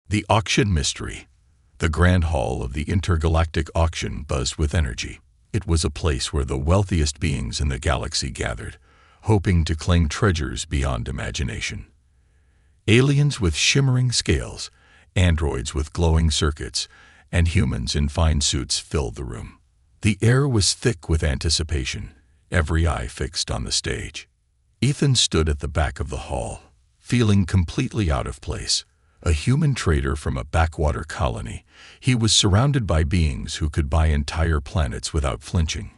The auction mystery. The grand hall of the intergalactic auction buzzed with energy. It was a place where the wealthiest beings in the galaxy gathered, hoping to claim treasures beyond imagination. Aliens with shimmering scales, androids with glowing circuits, and humans in fine suits filled the room. The air was thick with anticipation, every eye fixed on the stage. Ethan stood at the back of the hall, feeling completely out of place. A human trader from a backwater colony, he was surrounded by beings who could buy entire planets without flinching.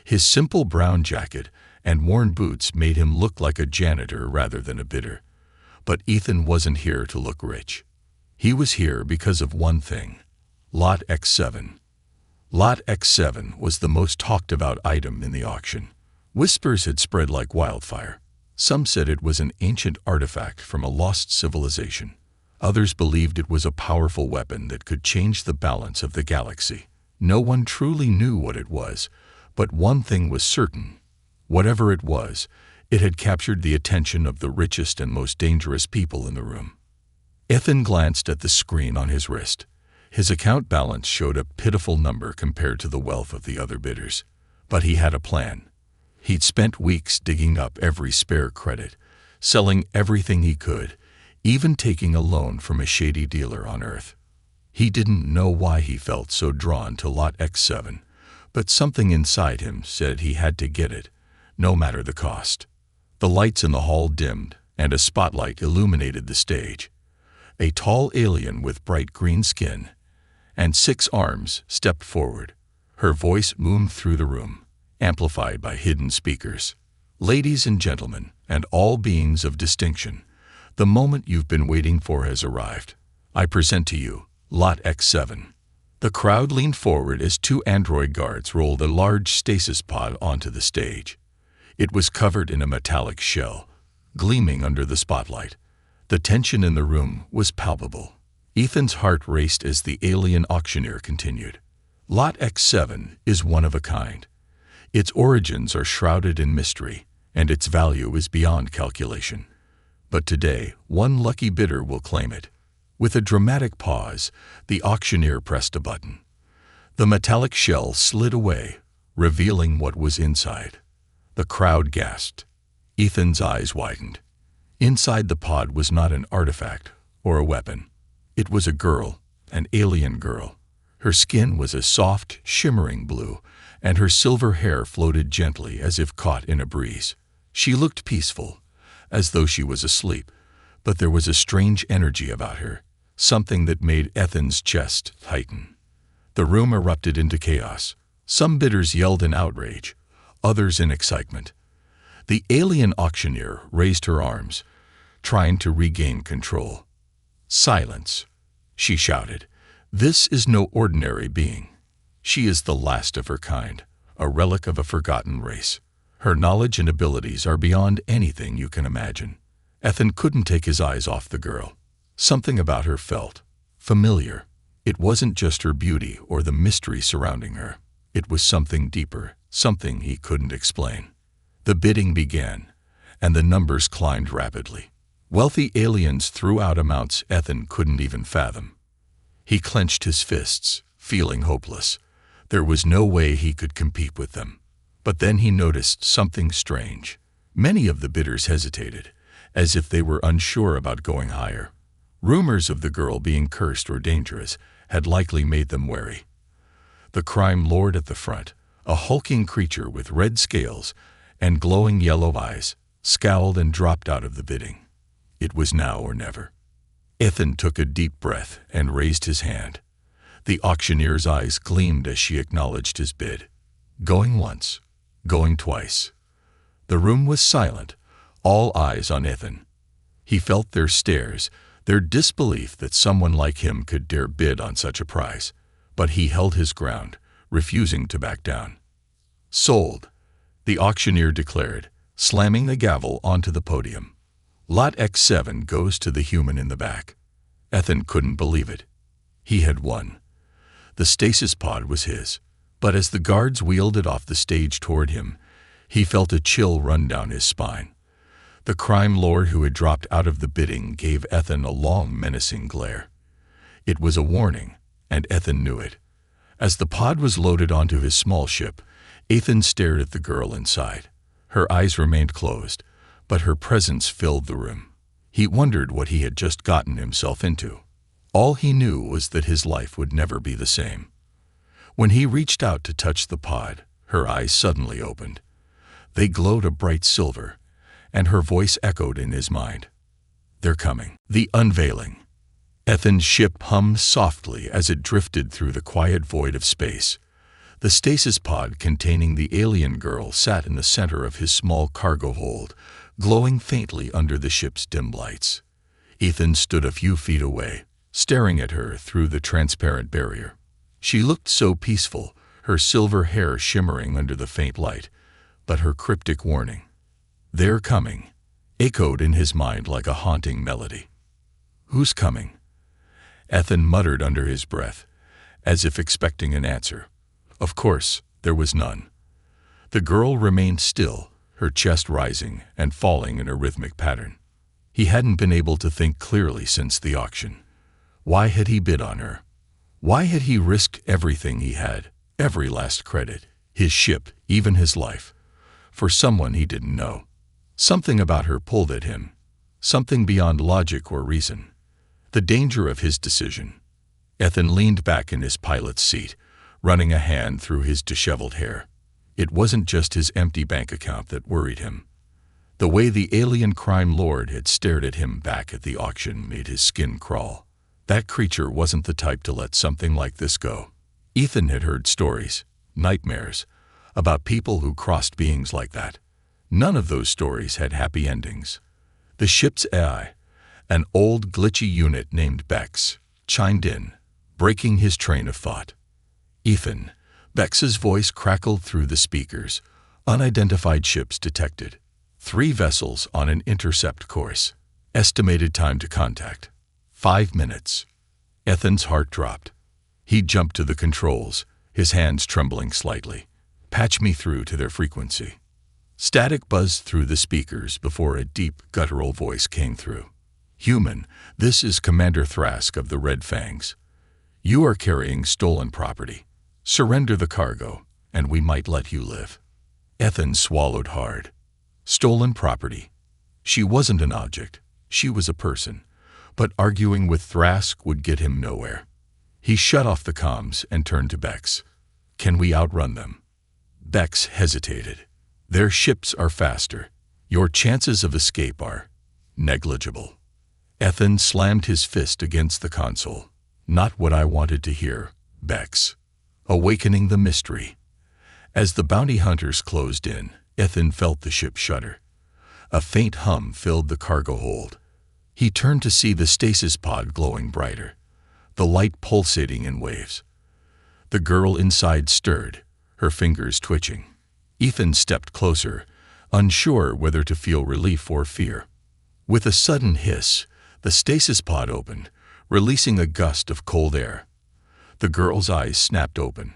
His simple brown jacket and worn boots made him look like a janitor rather than a bidder. But Ethan wasn't here to look rich. He was here because of one thing: Lot X7. Lot X7 was the most talked about item in the auction. Whispers had spread like wildfire. Some said it was an ancient artifact from a lost civilization. Others believed it was a powerful weapon that could change the balance of the galaxy. No one truly knew what it was, but one thing was certain. Whatever it was, it had captured the attention of the richest and most dangerous people in the room. Ethan glanced at the screen on his wrist. His account balance showed a pitiful number compared to the wealth of the other bidders. But he had a plan. He'd spent weeks digging up every spare credit, selling everything he could, even taking a loan from a shady dealer on Earth. He didn't know why he felt so drawn to Lot X7, but something inside him said he had to get it, no matter the cost. The lights in the hall dimmed, and a spotlight illuminated the stage. A tall alien with bright green skin and 6 arms stepped forward. Her voice boomed through the room, amplified by hidden speakers. "Ladies and gentlemen, and all beings of distinction, the moment you've been waiting for has arrived. I present to you Lot X7." The crowd leaned forward as 2 android guards rolled a large stasis pod onto the stage. It was covered in a metallic shell, gleaming under the spotlight. The tension in the room was palpable. Ethan's heart raced as the alien auctioneer continued. Lot X7 is one of a kind. Its origins are shrouded in mystery, and its value is beyond calculation. But today, one lucky bidder will claim it. With a dramatic pause, the auctioneer pressed a button. The metallic shell slid away, revealing what was inside. The crowd gasped. Ethan's eyes widened. Inside the pod was not an artifact or a weapon. It was a girl, an alien girl. Her skin was a soft, shimmering blue, and her silver hair floated gently as if caught in a breeze. She looked peaceful, as though she was asleep, but there was a strange energy about her, something that made Ethan's chest tighten. The room erupted into chaos. Some bidders yelled in outrage, others in excitement. The alien auctioneer raised her arms, trying to regain control. "Silence," she shouted. "This is no ordinary being. She is the last of her kind, a relic of a forgotten race. Her knowledge and abilities are beyond anything you can imagine." Ethan couldn't take his eyes off the girl. Something about her felt familiar. It wasn't just her beauty or the mystery surrounding her. It was something deeper, something he couldn't explain. The bidding began, and the numbers climbed rapidly. Wealthy aliens threw out amounts Ethan couldn't even fathom. He clenched his fists, feeling hopeless. There was no way he could compete with them. But then he noticed something strange. Many of the bidders hesitated, as if they were unsure about going higher. Rumors of the girl being cursed or dangerous had likely made them wary. The crime lord at the front, a hulking creature with red scales and glowing yellow eyes, scowled and dropped out of the bidding. It was now or never. Ethan took a deep breath and raised his hand. The auctioneer's eyes gleamed as she acknowledged his bid. Going once, going twice. The room was silent, all eyes on Ethan. He felt their stares, their disbelief that someone like him could dare bid on such a prize. But he held his ground, refusing to back down. "Sold," the auctioneer declared, slamming the gavel onto the podium. Lot X7 goes to the human in the back. Ethan couldn't believe it. He had won. The stasis pod was his, but as the guards wheeled it off the stage toward him, he felt a chill run down his spine. The crime lord who had dropped out of the bidding gave Ethan a long, menacing glare. It was a warning, and Ethan knew it. As the pod was loaded onto his small ship, Ethan stared at the girl inside. Her eyes remained closed, but her presence filled the room. He wondered what he had just gotten himself into. All he knew was that his life would never be the same. When he reached out to touch the pod, her eyes suddenly opened. They glowed a bright silver, and her voice echoed in his mind. "They're coming." The unveiling. Ethan's ship hummed softly as it drifted through the quiet void of space. The stasis pod containing the alien girl sat in the center of his small cargo hold, glowing faintly under the ship's dim lights. Ethan stood a few feet away, staring at her through the transparent barrier. She looked so peaceful, her silver hair shimmering under the faint light, but her cryptic warning, "They're coming," echoed in his mind like a haunting melody. "Who's coming?" Ethan muttered under his breath, as if expecting an answer. Of course, there was none. The girl remained still, her chest rising and falling in a rhythmic pattern. He hadn't been able to think clearly since the auction. Why had he bid on her? Why had he risked everything he had, every last credit, his ship, even his life, for someone he didn't know? Something about her pulled at him, something beyond logic or reason. The danger of his decision. Ethan leaned back in his pilot's seat, running a hand through his disheveled hair. It wasn't just his empty bank account that worried him. The way the alien crime lord had stared at him back at the auction made his skin crawl. That creature wasn't the type to let something like this go. Ethan had heard stories, nightmares, about people who crossed beings like that. None of those stories had happy endings. The ship's AI, an old glitchy unit named Bex, chimed in, breaking his train of thought. "Ethan," Bex's voice crackled through the speakers. "Unidentified ships detected. 3 vessels on an intercept course. Estimated time to contact, 5 minutes." Ethan's heart dropped. He jumped to the controls, his hands trembling slightly. "Patch me through to their frequency." Static buzzed through the speakers before a deep, guttural voice came through. "Human, this is Commander Thrask of the Red Fangs. You are carrying stolen property. Surrender the cargo, and we might let you live." Ethan swallowed hard. Stolen property. She wasn't an object. She was a person. But arguing with Thrask would get him nowhere. He shut off the comms and turned to Bex. "Can we outrun them?" Bex hesitated. "Their ships are faster. Your chances of escape are negligible." Ethan slammed his fist against the console. "Not what I wanted to hear, Bex." Awakening the mystery. As the bounty hunters closed in, Ethan felt the ship shudder. A faint hum filled the cargo hold. He turned to see the stasis pod glowing brighter, the light pulsating in waves. The girl inside stirred, her fingers twitching. Ethan stepped closer, unsure whether to feel relief or fear. With a sudden hiss, the stasis pod opened, releasing a gust of cold air. The girl's eyes snapped open,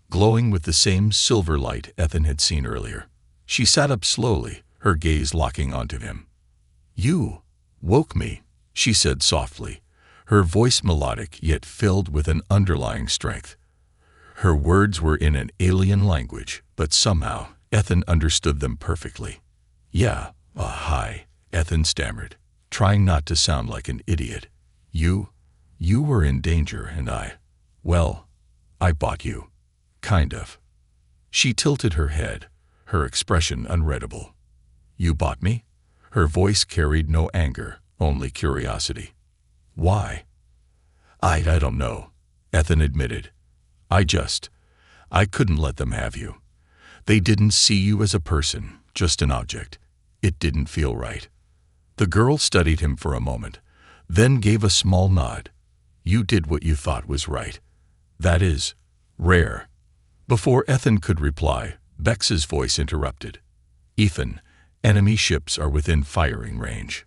glowing with the same silver light Ethan had seen earlier. She sat up slowly, her gaze locking onto him. "You woke me," she said softly, her voice melodic yet filled with an underlying strength. Her words were in an alien language, but somehow Ethan understood them perfectly. "Yeah, hi," Ethan stammered, trying not to sound like an idiot. You were in danger and well, I bought you. Kind of." She tilted her head, her expression unreadable. "You bought me?" Her voice carried no anger, only curiosity. "Why?" I don't know," Ethan admitted. I couldn't let them have you. They didn't see you as a person, just an object. It didn't feel right." The girl studied him for a moment, then gave a small nod. "You did what you thought was right. That is rare." Before Ethan could reply, Bex's voice interrupted. "Ethan, enemy ships are within firing range.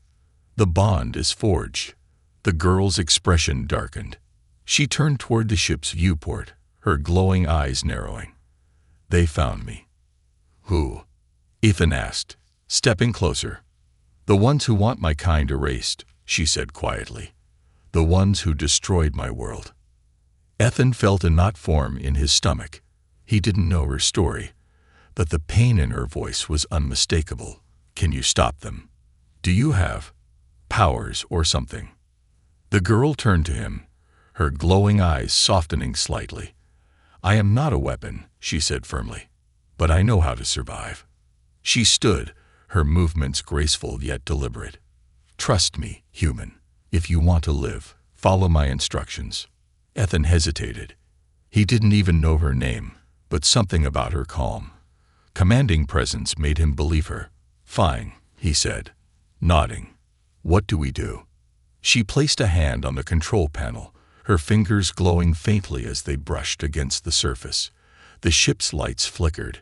The bond is forged." The girl's expression darkened. She turned toward the ship's viewport, her glowing eyes narrowing. "They found me." "Who?" Ethan asked, stepping closer. "The ones who want my kind erased," she said quietly. The ones who destroyed my world. Ethan felt a knot form in his stomach. He didn't know her story, but the pain in her voice was unmistakable. Can you stop them? Do you have powers or something? The girl turned to him, her glowing eyes softening slightly. I am not a weapon, she said firmly, but I know how to survive. She stood, her movements graceful yet deliberate. Trust me, human. If you want to live, follow my instructions. Ethan hesitated. He didn't even know her name, but something about her calm, commanding presence made him believe her. Fine, he said, nodding. What do we do? She placed a hand on the control panel, her fingers glowing faintly as they brushed against the surface. The ship's lights flickered,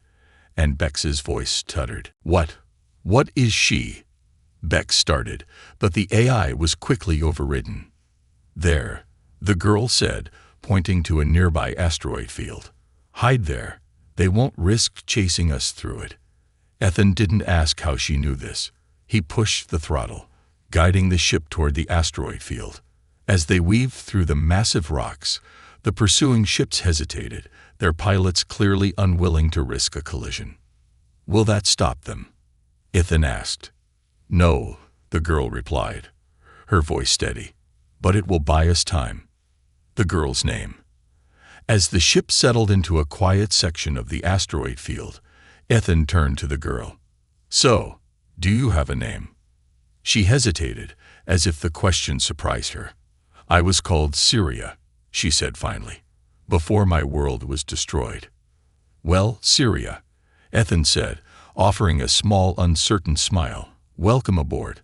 and Bex's voice stuttered. What is she? Bex started, but the AI was quickly overridden. There, the girl said, pointing to a nearby asteroid field. Hide there. They won't risk chasing us through it. Ethan didn't ask how she knew this. He pushed the throttle, guiding the ship toward the asteroid field. As they weaved through the massive rocks, the pursuing ships hesitated, their pilots clearly unwilling to risk a collision. Will that stop them? Ethan asked. No, the girl replied, her voice steady. But it will buy us time. The girl's name. As the ship settled into a quiet section of the asteroid field, Ethan turned to the girl. So, do you have a name? She hesitated, as if the question surprised her. I was called Syria, she said finally, before my world was destroyed. Well, Syria, Ethan said, offering a small, uncertain smile. Welcome aboard.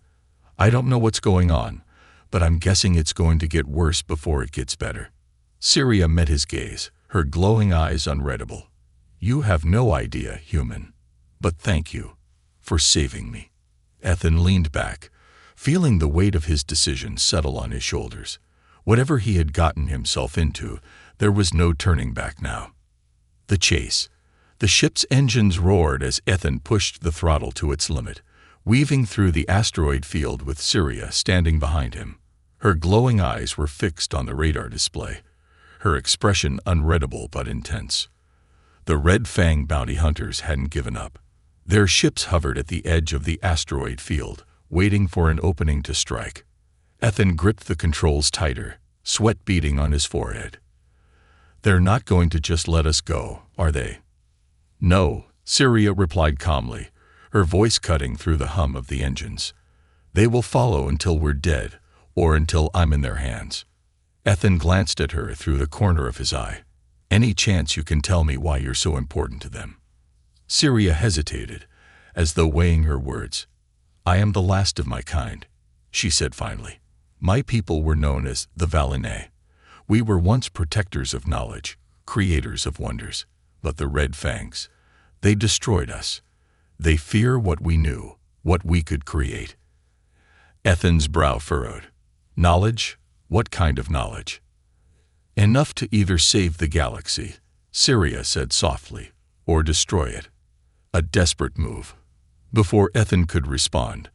I don't know what's going on, but I'm guessing it's going to get worse before it gets better. Syria met his gaze, her glowing eyes unreadable. You have no idea, human. But thank you for saving me. Ethan leaned back, feeling the weight of his decision settle on his shoulders. Whatever he had gotten himself into, there was no turning back now. The chase. The ship's engines roared as Ethan pushed the throttle to its limit, weaving through the asteroid field with Syria standing behind him. Her glowing eyes were fixed on the radar display, her expression unreadable but intense. The Red Fang bounty hunters hadn't given up. Their ships hovered at the edge of the asteroid field, waiting for an opening to strike. Ethan gripped the controls tighter, sweat beading on his forehead. They're not going to just let us go, are they? No, Syria replied calmly, her voice cutting through the hum of the engines. They will follow until we're dead, or until I'm in their hands. Ethan glanced at her through the corner of his eye. Any chance you can tell me why you're so important to them? Syria hesitated, as though weighing her words. I am the last of my kind, she said finally. My people were known as the Valinais. We were once protectors of knowledge, creators of wonders. But the Red Fangs, they destroyed us. They fear what we knew, what we could create. Ethan's brow furrowed. Knowledge? What kind of knowledge? Enough to either save the galaxy, Syria said softly, or destroy it. A desperate move. Before Ethan could respond,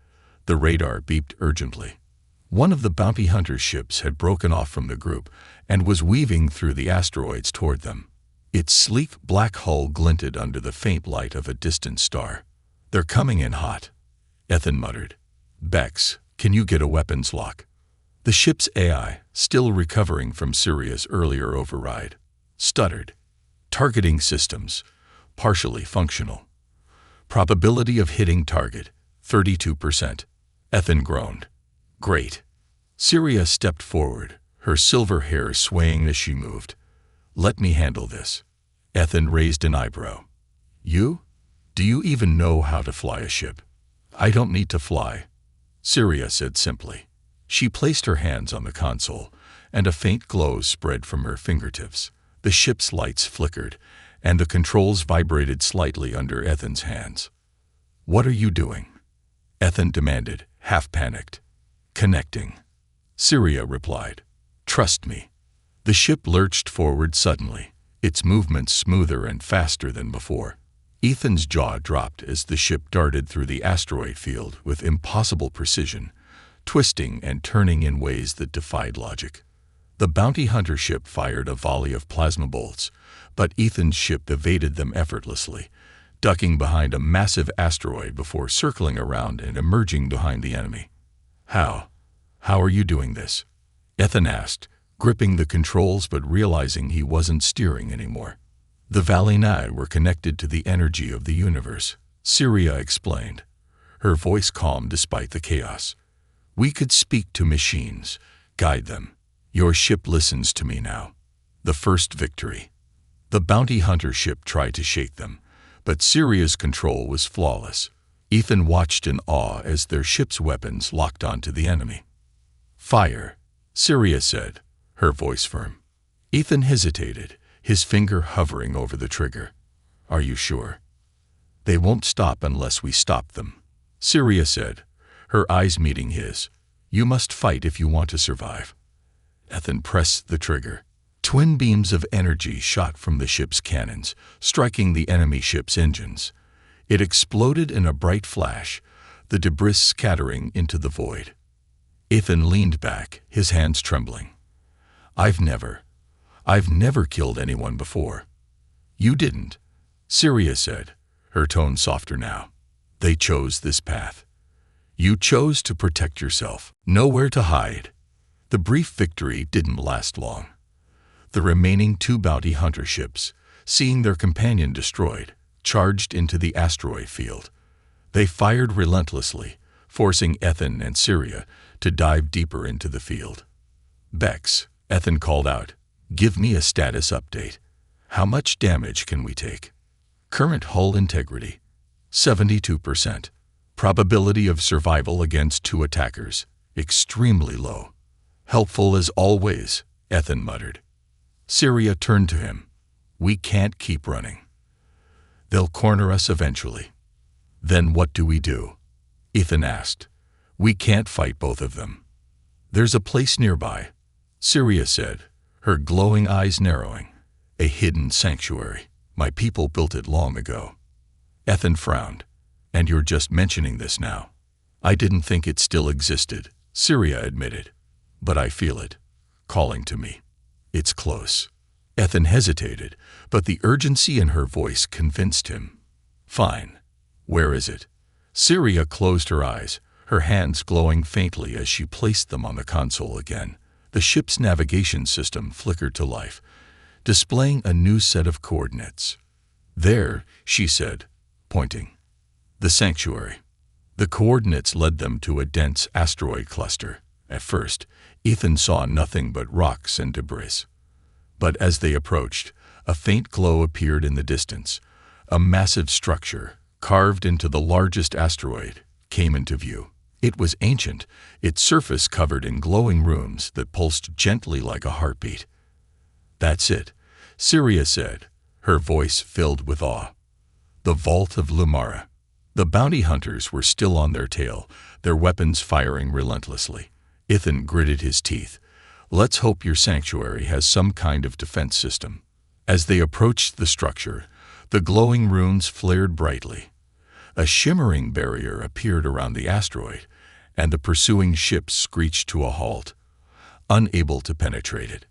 the radar beeped urgently. One of the bounty hunter ships had broken off from the group and was weaving through the asteroids toward them. Its sleek black hull glinted under the faint light of a distant star. They're coming in hot, Ethan muttered. Bex, can you get a weapons lock? The ship's AI, still recovering from Syria's earlier override, stuttered. Targeting systems, partially functional. Probability of hitting target, 32%. Ethan groaned. Great. Syria stepped forward, her silver hair swaying as she moved. Let me handle this. Ethan raised an eyebrow. You? Do you even know how to fly a ship? I don't need to fly, Syria said simply. She placed her hands on the console, and a faint glow spread from her fingertips. The ship's lights flickered, and the controls vibrated slightly under Ethan's hands. What are you doing? Ethan demanded, half panicked. Connecting, Syria replied. Trust me. The ship lurched forward suddenly, its movements smoother and faster than before. Ethan's jaw dropped as the ship darted through the asteroid field with impossible precision, twisting and turning in ways that defied logic. The bounty hunter ship fired a volley of plasma bolts, but Ethan's ship evaded them effortlessly, ducking behind a massive asteroid before circling around and emerging behind the enemy. How are you doing this?" Ethan asked, gripping the controls but realizing he wasn't steering anymore. "The Valinae were connected to the energy of the universe," Syria explained, her voice calm despite the chaos. "We could speak to machines, guide them. Your ship listens to me now." The first victory. The bounty hunter ship tried to shake them, but Syria's control was flawless. Ethan watched in awe as their ship's weapons locked onto the enemy. "Fire," Syria said, her voice firm. Ethan hesitated, his finger hovering over the trigger. "Are you sure?" "They won't stop unless we stop them," Syria said, her eyes meeting his. "You must fight if you want to survive." Ethan pressed the trigger. Twin beams of energy shot from the ship's cannons, striking the enemy ship's engines. It exploded in a bright flash, the debris scattering into the void. Ethan leaned back, his hands trembling. I've never killed anyone before." "You didn't," Syria said, her tone softer now. "They chose this path. You chose to protect yourself, nowhere to hide." The brief victory didn't last long. The remaining two bounty hunter ships, seeing their companion destroyed, charged into the asteroid field. They fired relentlessly, forcing Ethan and Syria to dive deeper into the field. "Bex," Ethan called out, "give me a status update. How much damage can we take?" "Current hull integrity, 72%. Probability of survival against 2 attackers, extremely low." "Helpful as always," Ethan muttered. Syria turned to him. "We can't keep running. They'll corner us eventually." "Then what do we do?" Ethan asked. "We can't fight both of them." "There's a place nearby," Syria said, her glowing eyes narrowing. "A hidden sanctuary. My people built it long ago." Ethan frowned. "And you're just mentioning this now?" "I didn't think it still existed," Syria admitted. "But I feel it, calling to me. It's close." Ethan hesitated, but the urgency in her voice convinced him. "Fine. Where is it?" Syria closed her eyes, her hands glowing faintly as she placed them on the console again. The ship's navigation system flickered to life, displaying a new set of coordinates. "There," she said, pointing. "The sanctuary." The coordinates led them to a dense asteroid cluster. At first, Ethan saw nothing but rocks and debris. But as they approached, a faint glow appeared in the distance. A massive structure, carved into the largest asteroid, came into view. It was ancient, its surface covered in glowing runes that pulsed gently like a heartbeat. "That's it," Syria said, her voice filled with awe. "The Vault of Lumara." The bounty hunters were still on their tail, their weapons firing relentlessly. Ethan gritted his teeth. "Let's hope your sanctuary has some kind of defense system." As they approached the structure, the glowing runes flared brightly. A shimmering barrier appeared around the asteroid, and the pursuing ships screeched to a halt, unable to penetrate it.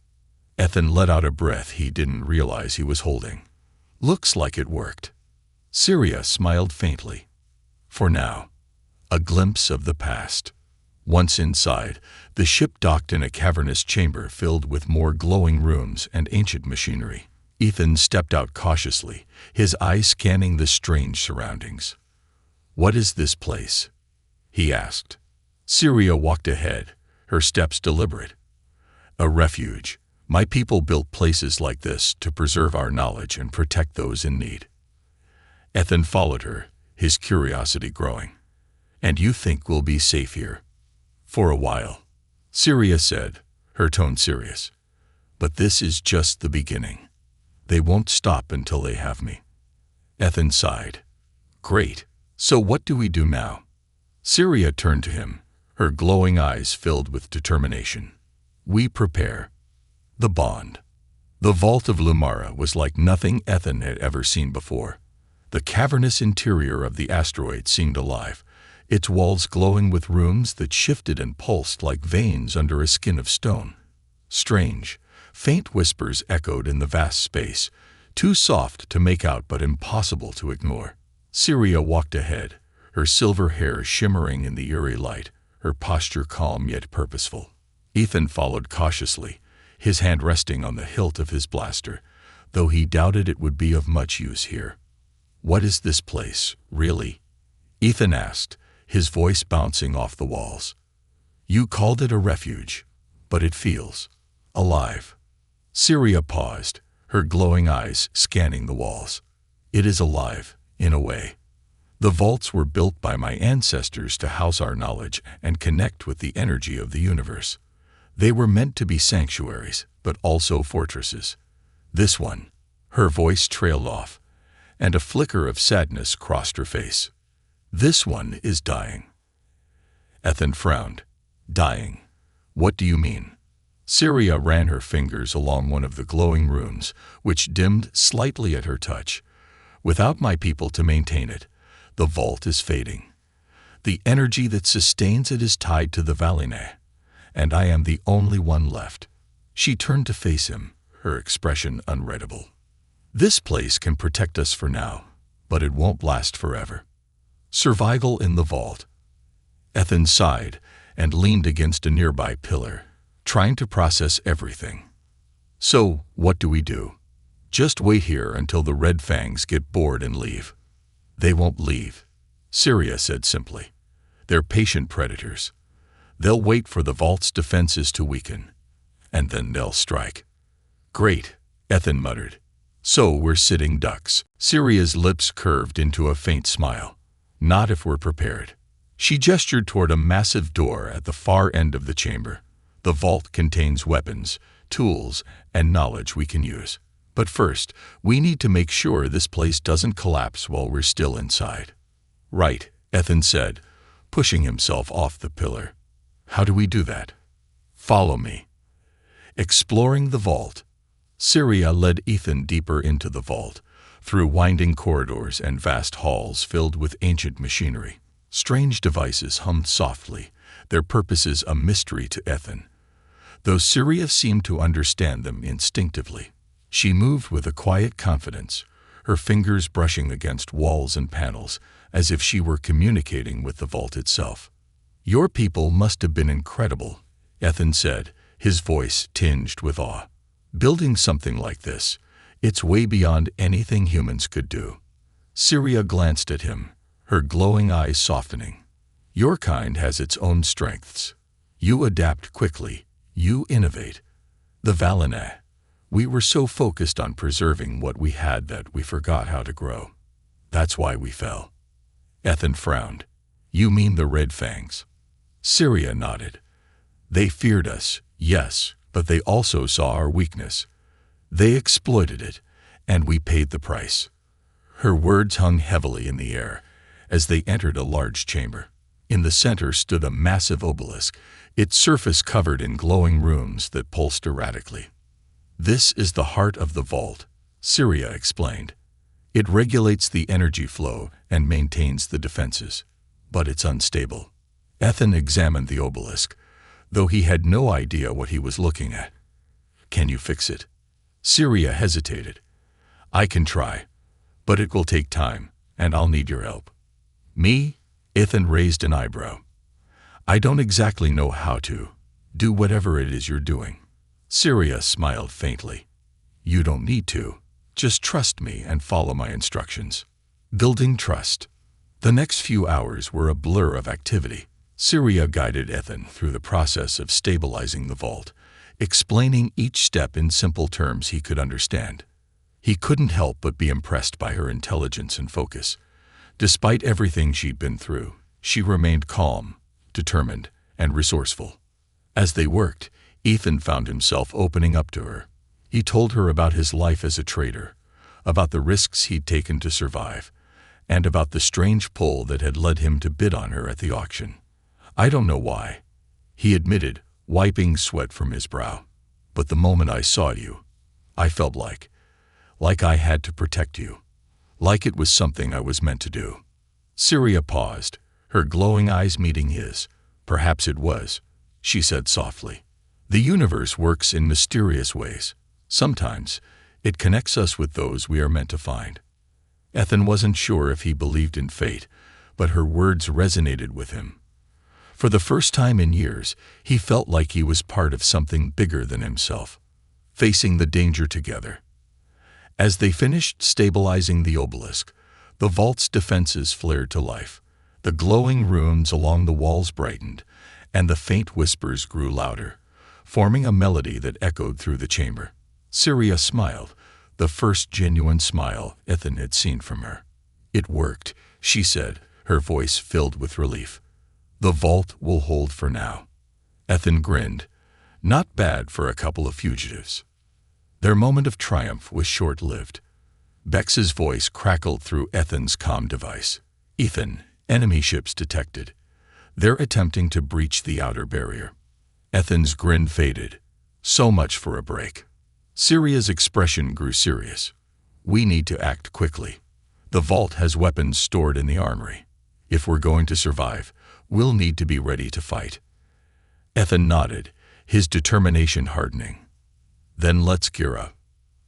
Ethan let out a breath he didn't realize he was holding. "Looks like it worked." Syria smiled faintly. "For now." A glimpse of the past. Once inside, the ship docked in a cavernous chamber filled with more glowing rooms and ancient machinery. Ethan stepped out cautiously, his eyes scanning the strange surroundings. "What is this place?" he asked. Syria walked ahead, her steps deliberate. "A refuge. My people built places like this to preserve our knowledge and protect those in need." Ethan followed her, his curiosity growing. "And you think we'll be safe here?" "For a while," Syria said, her tone serious. "But this is just the beginning. They won't stop until they have me." Ethan sighed. "Great. So what do we do now?" Syria turned to him, her glowing eyes filled with determination. "We prepare." The bond. The Vault of Lumara was like nothing Ethan had ever seen before. The cavernous interior of the asteroid seemed alive, its walls glowing with runes that shifted and pulsed like veins under a skin of stone. Strange, faint whispers echoed in the vast space, too soft to make out but impossible to ignore. Syria walked ahead, her silver hair shimmering in the eerie light, her posture calm yet purposeful. Ethan followed cautiously, his hand resting on the hilt of his blaster, though he doubted it would be of much use here. "What is this place, really?" Ethan asked, his voice bouncing off the walls. "You called it a refuge, but it feels alive." Syria paused, her glowing eyes scanning the walls. "It is alive, in a way. The vaults were built by my ancestors to house our knowledge and connect with the energy of the universe. They were meant to be sanctuaries, but also fortresses. This one," her voice trailed off, and a flicker of sadness crossed her face. "This one is dying." Ethan frowned. "Dying? What do you mean?" Syria ran her fingers along one of the glowing runes, which dimmed slightly at her touch. "Without my people to maintain it, the vault is fading. The energy that sustains it is tied to the Valine, and I am the only one left." She turned to face him, her expression unreadable. "This place can protect us for now, but it won't last forever. Survival in the vault." Ethan sighed and leaned against a nearby pillar, trying to process everything. "So, what do we do? Just wait here until the Red Fangs get bored and leave." "They won't leave," Syria said simply. "They're patient predators. They'll wait for the vault's defenses to weaken, and then they'll strike." "Great," Ethan muttered. "So we're sitting ducks." Syria's lips curved into a faint smile. "Not if we're prepared." She gestured toward a massive door at the far end of the chamber. "The vault contains weapons, tools, and knowledge we can use. But first, we need to make sure this place doesn't collapse while we're still inside." "Right," Ethan said, pushing himself off the pillar. "How do we do that?" "Follow me." Exploring the vault, Syria led Ethan deeper into the vault, through winding corridors and vast halls filled with ancient machinery. Strange devices hummed softly, their purposes a mystery to Ethan, though Syria seemed to understand them instinctively. She moved with a quiet confidence, her fingers brushing against walls and panels, as if she were communicating with the vault itself. "Your people must have been incredible," Ethan said, his voice tinged with awe. "Building something like this, it's way beyond anything humans could do." Syria glanced at him, her glowing eyes softening. "Your kind has its own strengths. You adapt quickly, you innovate. The Valine, we were so focused on preserving what we had that we forgot how to grow. That's why we fell." Ethan frowned. "You mean the Red Fangs?" Syria nodded. "They feared us, yes, but they also saw our weakness. They exploited it, and we paid the price." Her words hung heavily in the air as they entered a large chamber. In the center stood a massive obelisk, its surface covered in glowing runes that pulsed erratically. "This is the heart of the vault," Syria explained. "It regulates the energy flow and maintains the defenses, but it's unstable." Ethan examined the obelisk, though he had no idea what he was looking at. "Can you fix it?" Syria hesitated. "I can try, but it will take time, and I'll need your help." "Me?" Ethan raised an eyebrow. "I don't exactly know how to. Do whatever it is you're doing." Syria smiled faintly. "You don't need to. Just trust me and follow my instructions." Building trust. The next few hours were a blur of activity. Syria guided Ethan through the process of stabilizing the vault, explaining each step in simple terms he could understand. He couldn't help but be impressed by her intelligence and focus. Despite everything she'd been through, she remained calm, determined, and resourceful. As they worked, Ethan found himself opening up to her. He told her about his life as a trader, about the risks he'd taken to survive, and about the strange pull that had led him to bid on her at the auction. "I don't know why," he admitted, wiping sweat from his brow. "But the moment I saw you, I felt like I had to protect you, like it was something I was meant to do." Syria paused, her glowing eyes meeting his. "Perhaps it was," she said softly. "The universe works in mysterious ways. Sometimes it connects us with those we are meant to find." Ethan wasn't sure if he believed in fate, but her words resonated with him. For the first time in years, he felt like he was part of something bigger than himself, facing the danger together. As they finished stabilizing the obelisk, the vault's defenses flared to life. The glowing runes along the walls brightened, and the faint whispers grew louder, forming a melody that echoed through the chamber. Syria smiled, the first genuine smile Ethan had seen from her. "It worked," she said, her voice filled with relief. "The vault will hold for now." Ethan grinned. Not bad for a couple of fugitives. Their moment of triumph was short-lived. Bex's voice crackled through Ethan's comm device. "Ethan, enemy ships detected. They're attempting to breach the outer barrier." Ethan's grin faded. So much for a break. Syria's expression grew serious. "We need to act quickly. The vault has weapons stored in the armory. If we're going to survive, we'll need to be ready to fight." Ethan nodded, his determination hardening. "Then let's gear up.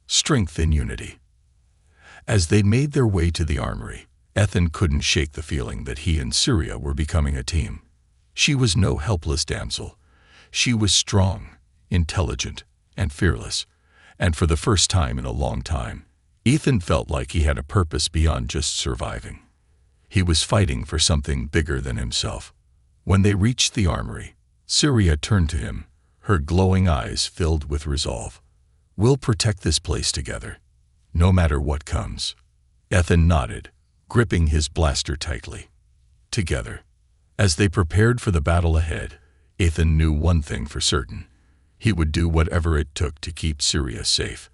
Strength in unity." As they made their way to the armory, Ethan couldn't shake the feeling that he and Syria were becoming a team. She was no helpless damsel. She was strong, intelligent, and fearless. And for the first time in a long time, Ethan felt like he had a purpose beyond just surviving. He was fighting for something bigger than himself. When they reached the armory, Syria turned to him, her glowing eyes filled with resolve. "We'll protect this place together, no matter what comes." Ethan nodded, gripping his blaster tightly. Together. As they prepared for the battle ahead, Ethan knew one thing for certain. He would do whatever it took to keep Syria safe,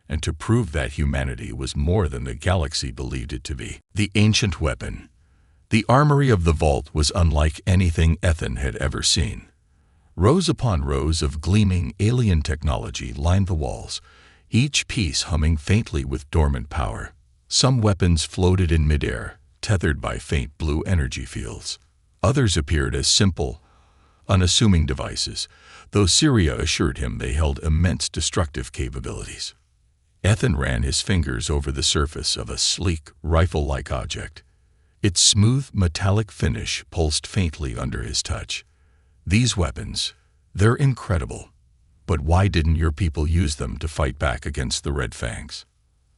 and to prove that humanity was more than the galaxy believed it to be. The ancient weapon. The armory of the vault was unlike anything Ethan had ever seen. Rows upon rows of gleaming alien technology lined the walls, each piece humming faintly with dormant power. Some weapons floated in midair, tethered by faint blue energy fields. Others appeared as simple, unassuming devices, though Syria assured him they held immense destructive capabilities. Ethan ran his fingers over the surface of a sleek, rifle-like object. Its smooth, metallic finish pulsed faintly under his touch. "These weapons, they're incredible. But why didn't your people use them to fight back against the Red Fangs?"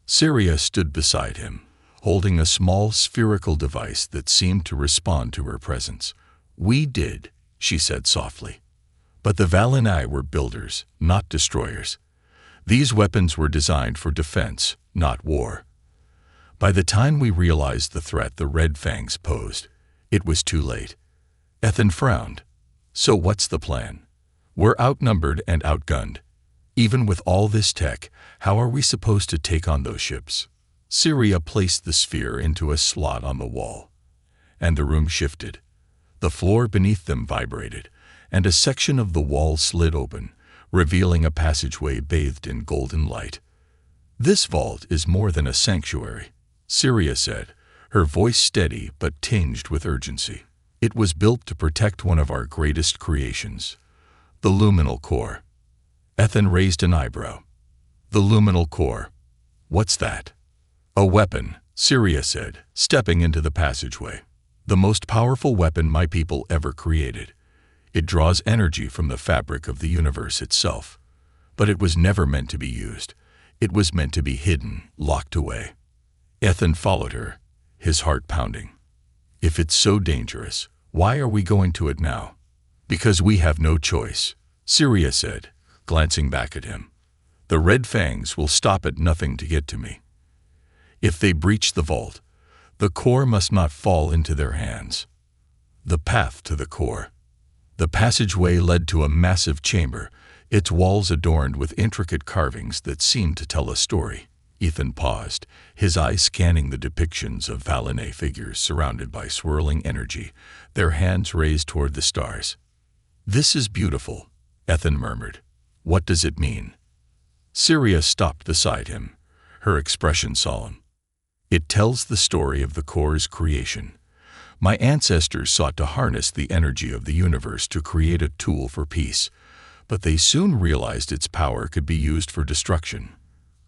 Syria stood beside him, holding a small spherical device that seemed to respond to her presence. "We did," she said softly. "But the Valeni were builders, not destroyers. These weapons were designed for defense, not war. By the time we realized the threat the Red Fangs posed, it was too late." Ethan frowned. "So what's the plan? We're outnumbered and outgunned. Even with all this tech, how are we supposed to take on those ships?" Syria placed the sphere into a slot on the wall, and the room shifted. The floor beneath them vibrated, and a section of the wall slid open, revealing a passageway bathed in golden light. "This vault is more than a sanctuary," Syria said, her voice steady but tinged with urgency. "It was built to protect one of our greatest creations, the luminal core." Ethan raised an eyebrow. "The luminal core? What's that?" "A weapon," Syria said, stepping into the passageway. "The most powerful weapon my people ever created. It draws energy from the fabric of the universe itself. But it was never meant to be used. It was meant to be hidden, locked away." Ethan followed her, his heart pounding. "If it's so dangerous, why are we going to it now?" "Because we have no choice," Syria said, glancing back at him. "The Red Fangs will stop at nothing to get to me. If they breach the vault, the core must not fall into their hands." The path to the core. The passageway led to a massive chamber, its walls adorned with intricate carvings that seemed to tell a story. Ethan paused, his eyes scanning the depictions of Valeni figures surrounded by swirling energy, their hands raised toward the stars. "This is beautiful," Ethan murmured. "What does it mean?" Syria stopped beside him, her expression solemn. "It tells the story of the core's creation. My ancestors sought to harness the energy of the universe to create a tool for peace, but they soon realized its power could be used for destruction.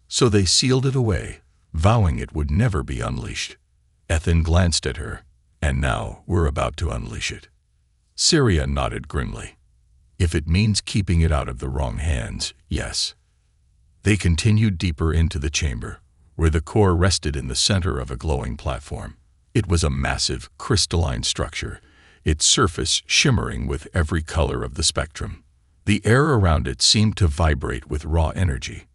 So they sealed it away, vowing it would never be unleashed. Ethan glanced at her. And now we're about to unleash it. Syria nodded grimly. If it means keeping it out of the wrong hands, yes. They continued deeper into the chamber, where the core rested in the center of a glowing platform. It was a massive, crystalline structure, its surface shimmering with every color of the spectrum. The air around it seemed to vibrate with raw energy.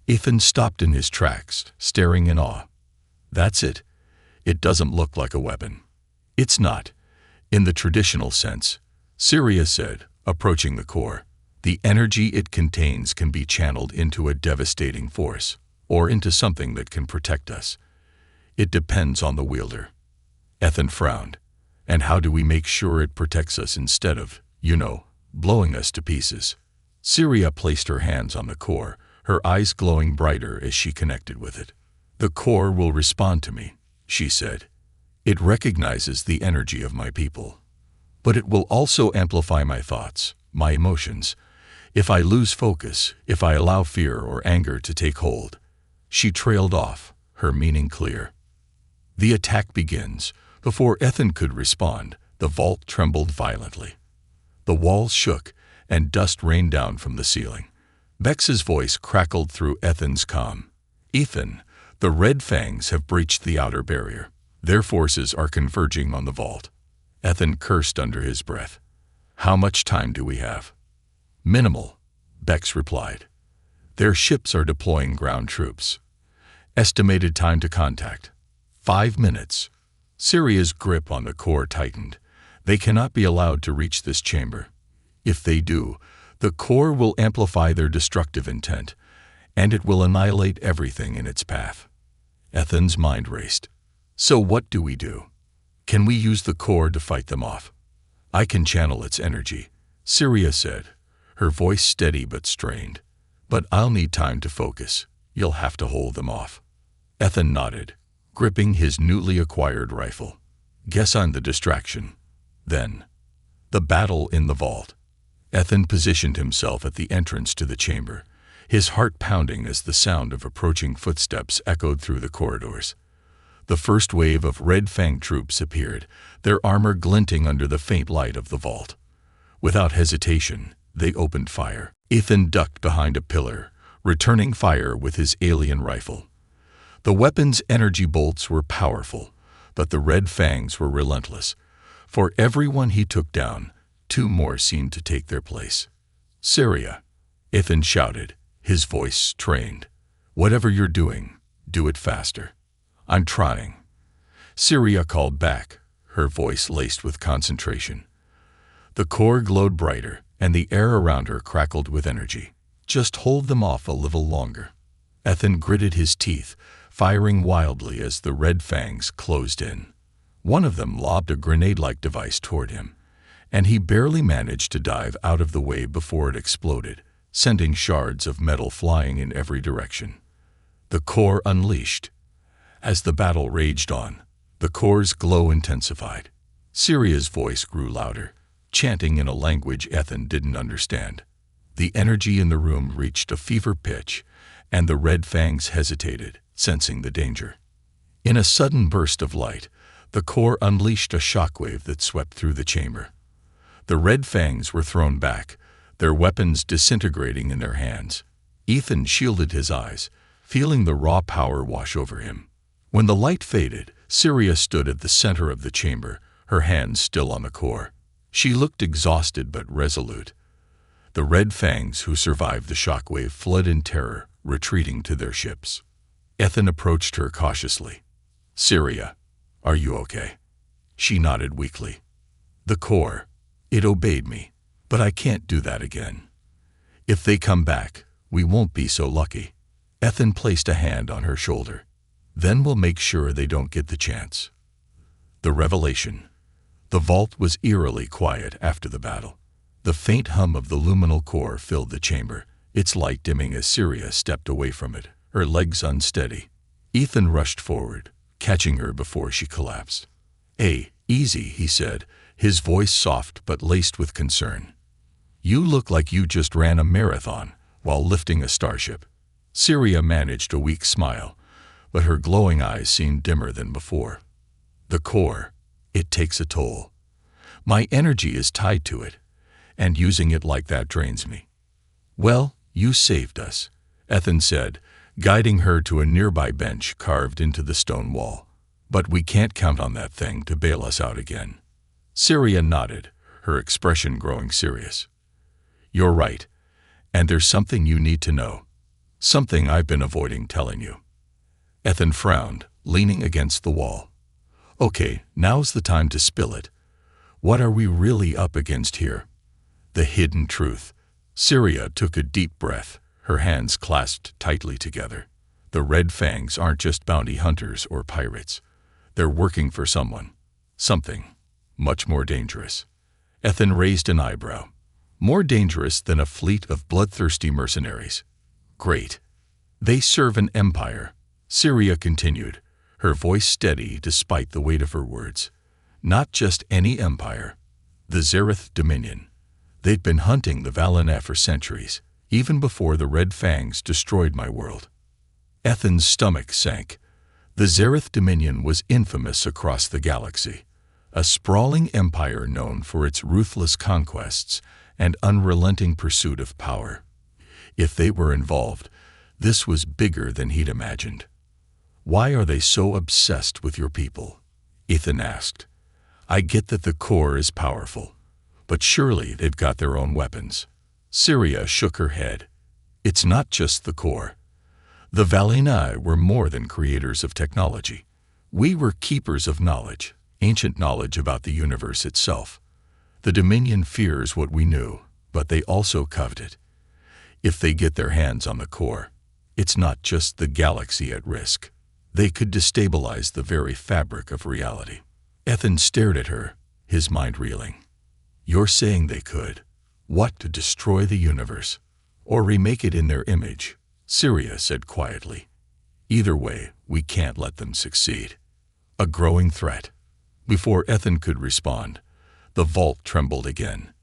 Ethan stopped in his tracks, staring in awe. That's it. It doesn't look like a weapon. It's not, in the traditional sense, Syria said, approaching the core. The energy it contains can be channeled into a devastating force, or into something that can protect us. It depends on the wielder. Ethan frowned. And how do we make sure it protects us instead of, blowing us to pieces? Syria placed her hands on the core, her eyes glowing brighter as she connected with it. The core will respond to me, she said. It recognizes the energy of my people. But it will also amplify my thoughts, my emotions. If I lose focus, if I allow fear or anger to take hold. She trailed off, her meaning clear. The attack begins. Before Ethan could respond, the vault trembled violently. The walls shook, and dust rained down from the ceiling. Bex's voice crackled through Ethan's calm. Ethan, the Red Fangs have breached the outer barrier. Their forces are converging on the vault. Ethan cursed under his breath. How much time do we have? Minimal, Bex replied. Their ships are deploying ground troops. Estimated time to contact. 5 minutes. Syria's grip on the core tightened. They cannot be allowed to reach this chamber. If they do, the core will amplify their destructive intent, and it will annihilate everything in its path. Ethan's mind raced. So what do we do? Can we use the core to fight them off? I can channel its energy, Syria said, her voice steady but strained. But I'll need time to focus. You'll have to hold them off. Ethan nodded, gripping his newly acquired rifle. Guess I'm the distraction. Then, the battle in the vault. Ethan positioned himself at the entrance to the chamber, his heart pounding as the sound of approaching footsteps echoed through the corridors. The first wave of Red Fang troops appeared, their armor glinting under the faint light of the vault. Without hesitation, they opened fire. Ethan ducked behind a pillar, returning fire with his alien rifle. The weapon's energy bolts were powerful, but the Red Fangs were relentless. For every one he took down, 2 more seemed to take their place. Syria, Ethan shouted, his voice strained. Whatever you're doing, do it faster. I'm trying. Syria called back, her voice laced with concentration. The core glowed brighter, and the air around her crackled with energy. Just hold them off a little longer. Ethan gritted his teeth, firing wildly as the Red Fangs closed in. One of them lobbed a grenade-like device toward him, and he barely managed to dive out of the way before it exploded, sending shards of metal flying in every direction. The core unleashed. As the battle raged on, the core's glow intensified. Syria's voice grew louder, chanting in a language Ethan didn't understand. The energy in the room reached a fever pitch, and the Red Fangs hesitated, sensing the danger. In a sudden burst of light, the core unleashed a shockwave that swept through the chamber. The Red Fangs were thrown back, their weapons disintegrating in their hands. Ethan shielded his eyes, feeling the raw power wash over him. When the light faded, Syria stood at the center of the chamber, her hands still on the core. She looked exhausted but resolute. The Red Fangs who survived the shockwave fled in terror, retreating to their ships. Ethan approached her cautiously. Syria, are you okay? She nodded weakly. The core, it obeyed me, but I can't do that again. If they come back, we won't be so lucky. Ethan placed a hand on her shoulder. Then we'll make sure they don't get the chance. The revelation. The vault was eerily quiet after the battle. The faint hum of the luminal core filled the chamber, its light dimming as Syria stepped away from it, her legs unsteady. Ethan rushed forward, catching her before she collapsed. Hey, Easy, he said, his voice soft but laced with concern. You look like you just ran a marathon while lifting a starship. Syria managed a weak smile, but her glowing eyes seemed dimmer than before. The core, it takes a toll. My energy is tied to it, and using it like that drains me. Well, you saved us, Ethan said, guiding her to a nearby bench carved into the stone wall. But we can't count on that thing to bail us out again. Syria nodded, her expression growing serious. You're right, and there's something you need to know. Something I've been avoiding telling you. Ethan frowned, leaning against the wall. Okay, now's the time to spill it. What are we really up against here? The hidden truth. Syria took a deep breath, her hands clasped tightly together. The Red Fangs aren't just bounty hunters or pirates. They're working for someone. Something. Much more dangerous. Ethan raised an eyebrow. More dangerous than a fleet of bloodthirsty mercenaries. Great. They serve an empire, Syria continued, her voice steady despite the weight of her words. Not just any empire. The Zereth Dominion. They'd been hunting the Valineth for centuries, even before the Red Fangs destroyed my world. Ethan's stomach sank. The Zereth Dominion was infamous across the galaxy, a sprawling empire known for its ruthless conquests and unrelenting pursuit of power. If they were involved, this was bigger than he'd imagined. Why are they so obsessed with your people? Ethan asked. I get that the core is powerful, but surely they've got their own weapons. Syria shook her head. It's not just the core. The Valinai were more than creators of technology. We were keepers of knowledge, ancient knowledge about the universe itself. The Dominion fears what we knew, but they also covet it. If they get their hands on the core, it's not just the galaxy at risk. They could destabilize the very fabric of reality. Ethan stared at her, his mind reeling. You're saying they could. What, to destroy the universe? Or remake it in their image? Syria said quietly. Either way, we can't let them succeed. A growing threat. Before Ethan could respond, the vault trembled again.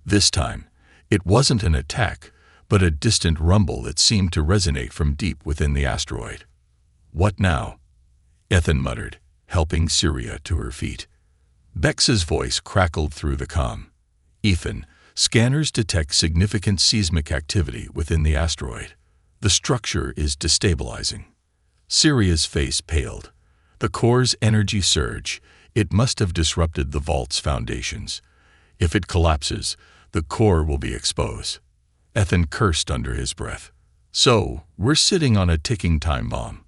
This time, it wasn't an attack, but a distant rumble that seemed to resonate from deep within the asteroid. What now? Ethan muttered, helping Syria to her feet. Bex's voice crackled through the comm. Ethan, scanners detect significant seismic activity within the asteroid. The structure is destabilizing. Syria's face paled. The core's energy surge. It must have disrupted the vault's foundations. If it collapses, the core will be exposed. Ethan cursed under his breath. So, we're sitting on a ticking time bomb.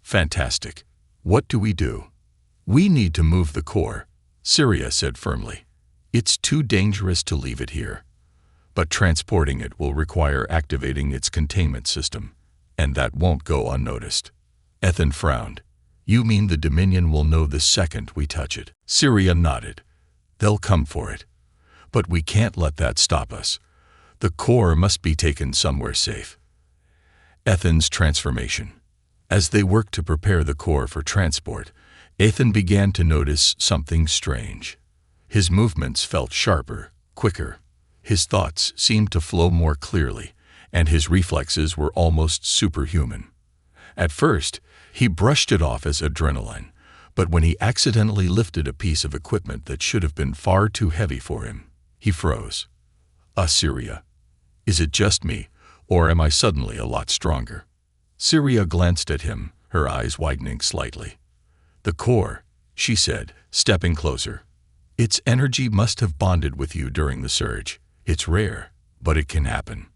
Fantastic. What do? We need to move the core, Syria said firmly. It's too dangerous to leave it here. But transporting it will require activating its containment system, and that won't go unnoticed. Ethan frowned. You mean the Dominion will know the second we touch it? Syria nodded. They'll come for it. But we can't let that stop us. The core must be taken somewhere safe. Ethan's transformation. As they worked to prepare the core for transport, Ethan began to notice something strange. His movements felt sharper, quicker. His thoughts seemed to flow more clearly, and his reflexes were almost superhuman. At first, he brushed it off as adrenaline, but when he accidentally lifted a piece of equipment that should have been far too heavy for him, he froze. Syria. Is it just me, or am I suddenly a lot stronger? Syria glanced at him, her eyes widening slightly. The core, she said, stepping closer. Its energy must have bonded with you during the surge. It's rare, but it can happen.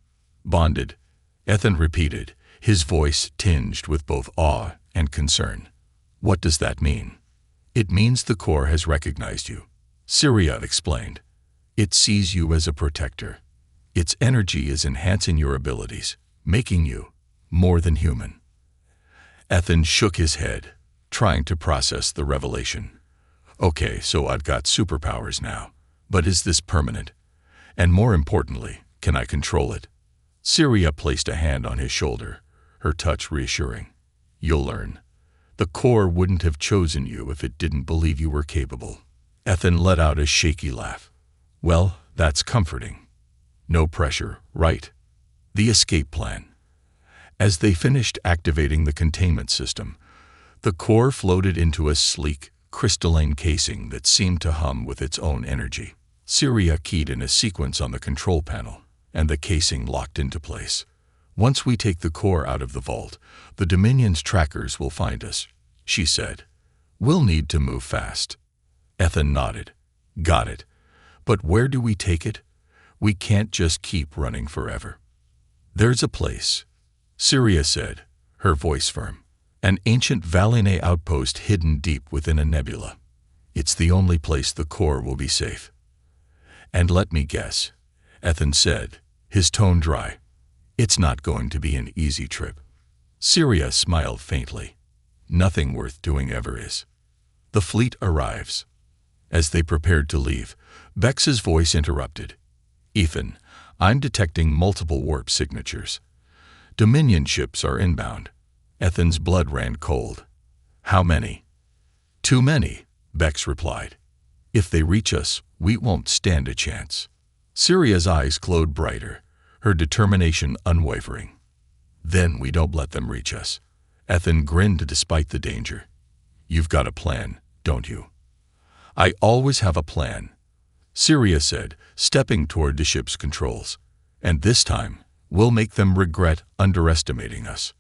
Bonded, Ethan repeated, his voice tinged with both awe and concern. What does that mean? It means the core has recognized you, Syria explained. It sees you as a protector. Its energy is enhancing your abilities, making you more than human. Ethan shook his head, trying to process the revelation. Okay, so I've got superpowers now, but is this permanent? And more importantly, can I control it? Syria placed a hand on his shoulder, her touch reassuring. You'll learn. The core wouldn't have chosen you if it didn't believe you were capable. Ethan let out a shaky laugh. Well, that's comforting. No pressure, right? The escape plan. As they finished activating the containment system, the core floated into a sleek, crystalline casing that seemed to hum with its own energy. Syria keyed in a sequence on the control panel, and the casing locked into place. Once we take the core out of the vault, the Dominion's trackers will find us, she said. We'll need to move fast. Ethan nodded. Got it. But where do we take it? We can't just keep running forever. There's a place, Syria said, her voice firm. An ancient Valine outpost hidden deep within a nebula. It's the only place the core will be safe. And let me guess, Ethan said, his tone dry. It's not going to be an easy trip. Syria smiled faintly. Nothing worth doing ever is. The fleet arrives. As they prepared to leave, Bex's voice interrupted. Ethan, I'm detecting multiple warp signatures. Dominion ships are inbound. Ethan's blood ran cold. How many? Too many, Bex replied. If they reach us, we won't stand a chance. Syria's eyes glowed brighter, her determination unwavering. Then we don't let them reach us. Ethan grinned despite the danger. You've got a plan, don't you? I always have a plan, Syria said, stepping toward the ship's controls. And this time, we'll make them regret underestimating us.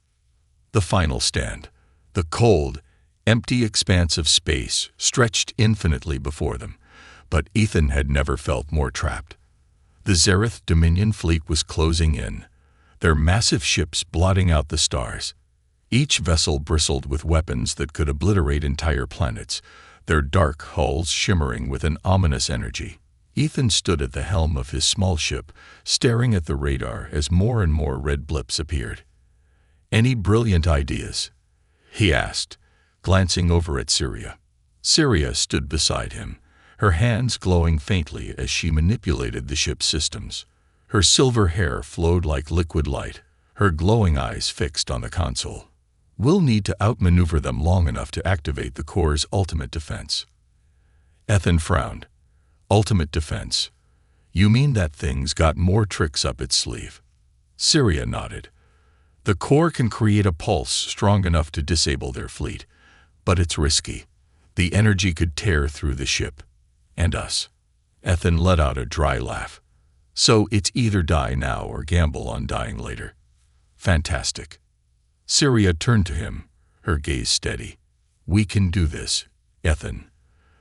The final stand. The cold, empty expanse of space stretched infinitely before them, but Ethan had never felt more trapped. The Zereth Dominion fleet was closing in, their massive ships blotting out the stars. Each vessel bristled with weapons that could obliterate entire planets, their dark hulls shimmering with an ominous energy. Ethan stood at the helm of his small ship, staring at the radar as more and more red blips appeared. Any brilliant ideas? He asked, glancing over at Syria. Syria stood beside him, her hands glowing faintly as she manipulated the ship's systems. Her silver hair flowed like liquid light, her glowing eyes fixed on the console. We'll need to outmaneuver them long enough to activate the core's ultimate defense. Ethan frowned. Ultimate defense? You mean that thing's got more tricks up its sleeve? Syria nodded. The core can create a pulse strong enough to disable their fleet, but it's risky. The energy could tear through the ship. And us. Ethan let out a dry laugh. So it's either die now or gamble on dying later. Fantastic. Syria turned to him, her gaze steady. We can do this, Ethan.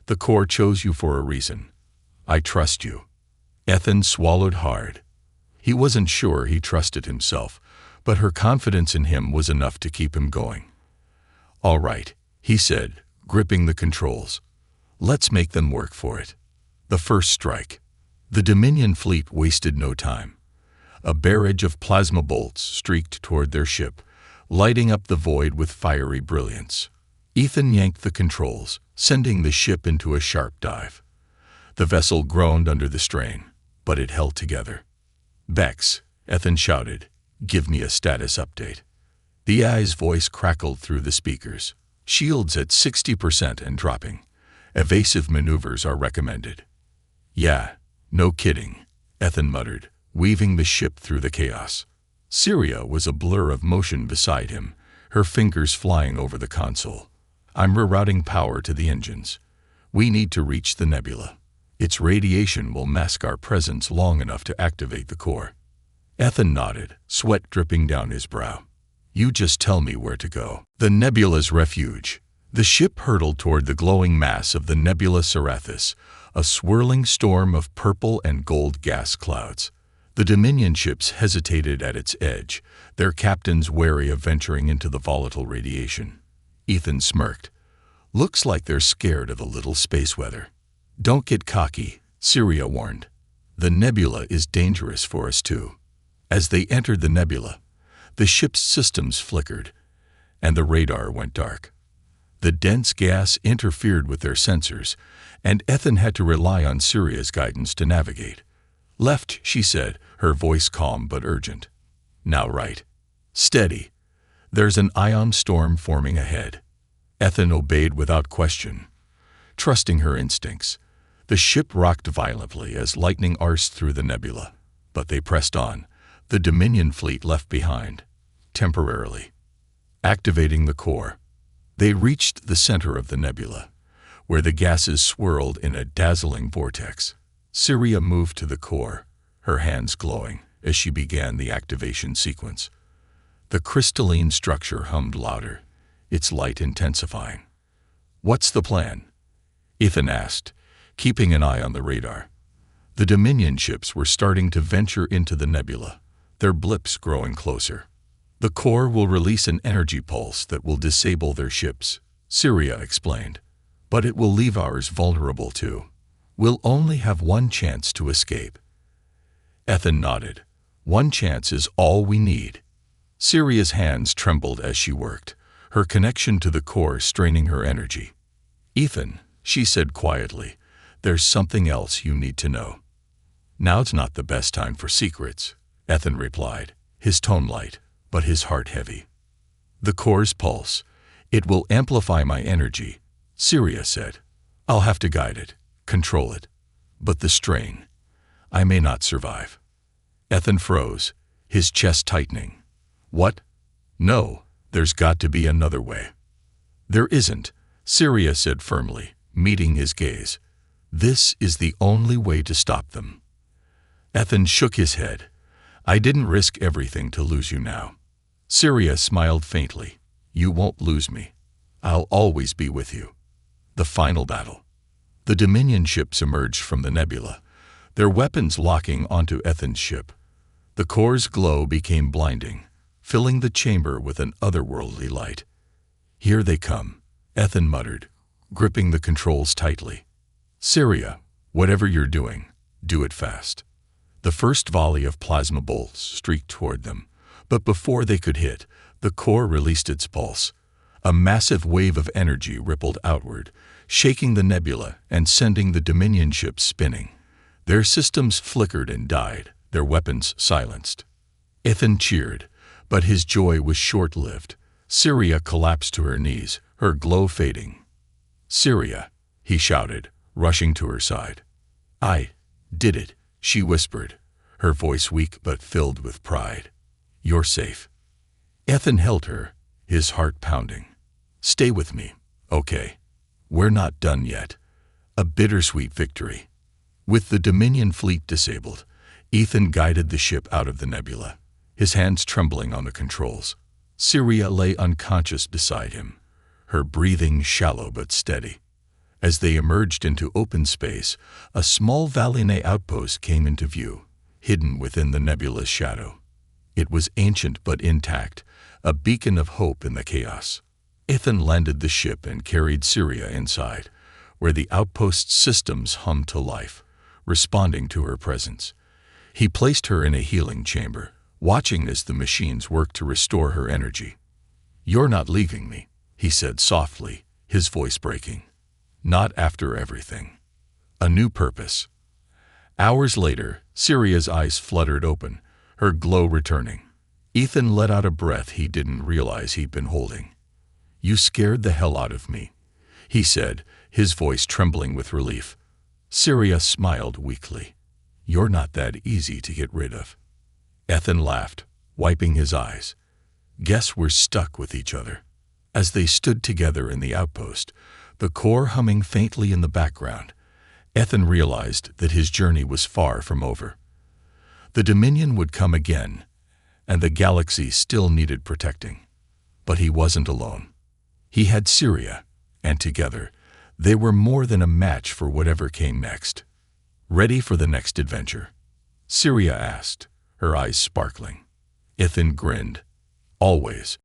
The core chose you for a reason. I trust you. Ethan swallowed hard. He wasn't sure he trusted himself, but her confidence in him was enough to keep him going. All right, he said, gripping the controls. Let's make them work for it. The first strike. The Dominion fleet wasted no time. A barrage of plasma bolts streaked toward their ship, lighting up the void with fiery brilliance. Ethan yanked the controls, sending the ship into a sharp dive. The vessel groaned under the strain, but it held together. Bex, Ethan shouted, give me a status update. The AI's voice crackled through the speakers. Shields at 60% and dropping. Evasive maneuvers are recommended. Yeah, no kidding, Ethan muttered, weaving the ship through the chaos. Syria was a blur of motion beside him, her fingers flying over the console. I'm rerouting power to the engines. We need to reach the nebula. Its radiation will mask our presence long enough to activate the core. Ethan nodded, sweat dripping down his brow. You just tell me where to go. The nebula's refuge. The ship hurtled toward the glowing mass of the nebula Cerathis, a swirling storm of purple and gold gas clouds. The Dominion ships hesitated at its edge, their captains wary of venturing into the volatile radiation. Ethan smirked. Looks like they're scared of a little space weather. Don't get cocky, Syria warned. The nebula is dangerous for us too. As they entered the nebula, the ship's systems flickered, and the radar went dark. The dense gas interfered with their sensors, and Ethan had to rely on Syria's guidance to navigate. Left, she said, her voice calm but urgent. Now right. Steady. There's an ion storm forming ahead. Ethan obeyed without question, trusting her instincts. The ship rocked violently as lightning arced through the nebula, but they pressed on, the Dominion fleet left behind, temporarily. Activating the core, they reached the center of the nebula, where the gases swirled in a dazzling vortex. Syria moved to the core, her hands glowing as she began the activation sequence. The crystalline structure hummed louder, its light intensifying. "What's the plan?" Ethan asked, keeping an eye on the radar. The Dominion ships were starting to venture into the nebula, their blips growing closer. "The core will release an energy pulse that will disable their ships," Syria explained. "But it will leave ours vulnerable too. We'll only have one chance to escape." Ethan nodded. "One chance is all we need." Syria's hands trembled as she worked, her connection to the core straining her energy. "Ethan," she said quietly, "there's something else you need to know." "Now's not the best time for secrets," Ethan replied, his tone light, but his heart heavy. "The core's pulse. It will amplify my energy," Syria said. "I'll have to guide it, control it. But the strain, I may not survive." Ethan froze, his chest tightening. "What? No, there's got to be another way." "There isn't," Syria said firmly, meeting his gaze. "This is the only way to stop them." Ethan shook his head. "I didn't risk everything to lose you now." Syria smiled faintly. "You won't lose me. I'll always be with you." The final battle. The Dominion ships emerged from the nebula, their weapons locking onto Ethan's ship. The core's glow became blinding, filling the chamber with an otherworldly light. "Here they come," Ethan muttered, gripping the controls tightly. "Syria, whatever you're doing, do it fast." The first volley of plasma bolts streaked toward them, but before they could hit, the core released its pulse. A massive wave of energy rippled outward, shaking the nebula and sending the Dominion ships spinning. Their systems flickered and died, their weapons silenced. Ethan cheered, but his joy was short-lived. Syria collapsed to her knees, her glow fading. "Syria," he shouted, rushing to her side. "I did it," she whispered, her voice weak but filled with pride. "You're safe." Ethan held her, his heart pounding. "Stay with me, okay? We're not done yet." A bittersweet victory. With the Dominion fleet disabled, Ethan guided the ship out of the nebula, his hands trembling on the controls. Syria lay unconscious beside him, her breathing shallow but steady. As they emerged into open space, a small Valine outpost came into view, hidden within the nebula's shadow. It was ancient but intact, a beacon of hope in the chaos. Ethan landed the ship and carried Syria inside, where the outpost's systems hummed to life, responding to her presence. He placed her in a healing chamber, watching as the machines worked to restore her energy. "You're not leaving me," he said softly, his voice breaking. "Not after everything." A new purpose. Hours later, Syria's eyes fluttered open, her glow returning. Ethan let out a breath he didn't realize he'd been holding. "You scared the hell out of me," he said, his voice trembling with relief. Syria smiled weakly. "You're not that easy to get rid of." Ethan laughed, wiping his eyes. "Guess we're stuck with each other." As they stood together in the outpost, the core humming faintly in the background, Ethan realized that his journey was far from over. The Dominion would come again, and the galaxy still needed protecting. But he wasn't alone. He had Syria, and together, they were more than a match for whatever came next. "Ready for the next adventure?" Syria asked, her eyes sparkling. Ethan grinned. "Always."